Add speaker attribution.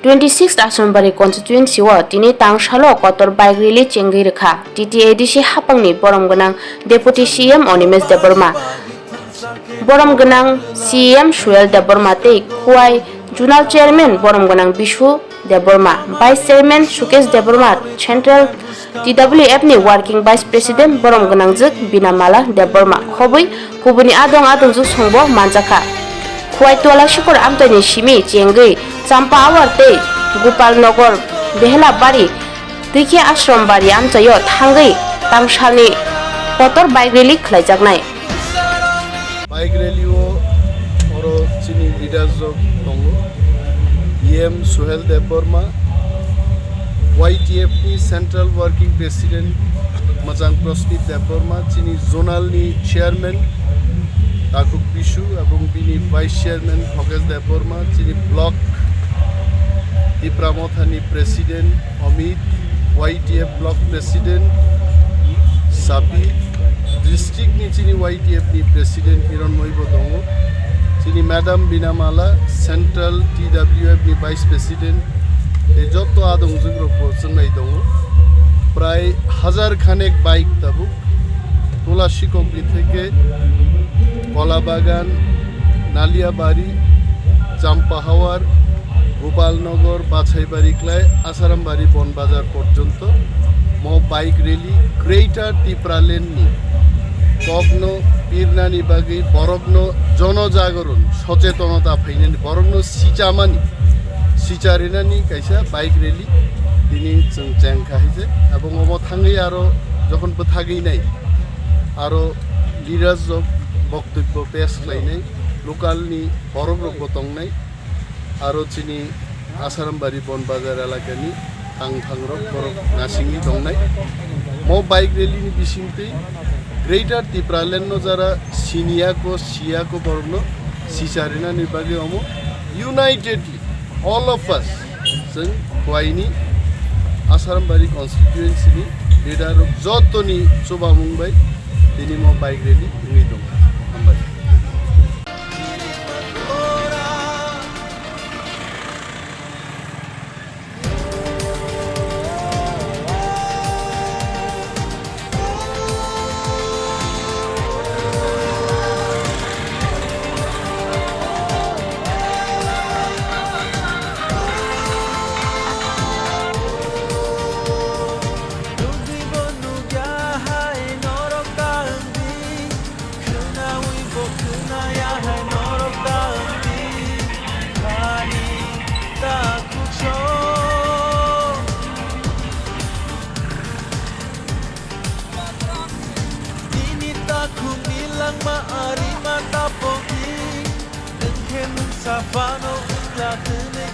Speaker 1: 26 Asambari constituency wa tini tang shalo kotor bike rally chengi rekha TTADC hapangni borom ganang deputy CM Onimes Deborma borom ganang CM Shuel Deborma tei Kwlwi Junal Chairman borom ganang Bishu Deborma Vice Chairman Sukesh Deborma Central TWF ni Working Vice President borom ganang juk Binamala Deborma khobui kubuni adong juk songbo manjaka Kwlwi tola shikor amtani shimi chengi Champa awar tei Gopalnagar Behla bari Dikhe ashram bari amchayo thangai tangshani kotor bike rally khlaijaknai
Speaker 2: bike rally o oro chini leaders of tongo EM Suhel Deborma YTF ni Central Working President Majang Prosmit Deborma chini zonal ni chairman Takuk Bishu এবং bini vice chairman Hogesh Deborma chini block TIPRA Motha ni president Amit YTF block president Sapi district ni chini YTF ni president Hiranmoy Bodongo chini madam Binamala central TWF ni vice president এই যত আদংজুগ রকম নাই দङ প্রায় 1000 খানেক bike তাবুক তোলাশিকগলি থেকে কলাবাগান নালিয়াবাড়ি চাম্পাহাওয়ার গোপালনগর বাছাইবাড়ি ক্লায় আসারামবাড়ি বনবাজার পর্যন্ত মো bike rally greater Tripura লেন নি কগ্ন পীরনানি বাগি বরগ্ন জনজাগরণ সচেতনতা ফাইনানি বরগ্ন সিচামানি সিচারিনানি কাইসা বাইক রেলি তিনি চেং খাইছে এবং অব থাঙ্গি আরো যখন থাগেই নাই আরো লিডার্স বক্তব্য পেশ খাইনাই লোকালনি বরগ্ন গতংনাই আরো চিনি আসারামবাড়ি বনবাজার এলাকানি থাংরক বরক নাসিংনি দংনাই মো বাইক রেলিনি বিসিংতেই গ্রেটার ত্রিপুরা লেন যারা সিয়াকো বরগ্ন সিচারিনানি বাগে অম ইউনাইটেডলি all of us जों Kwlwi आसारामबारि constituency ni leader jotoni soba mungbai tini mo bike rally ngi dong ambai
Speaker 3: Maari mata pogi, engke nun safano, la tene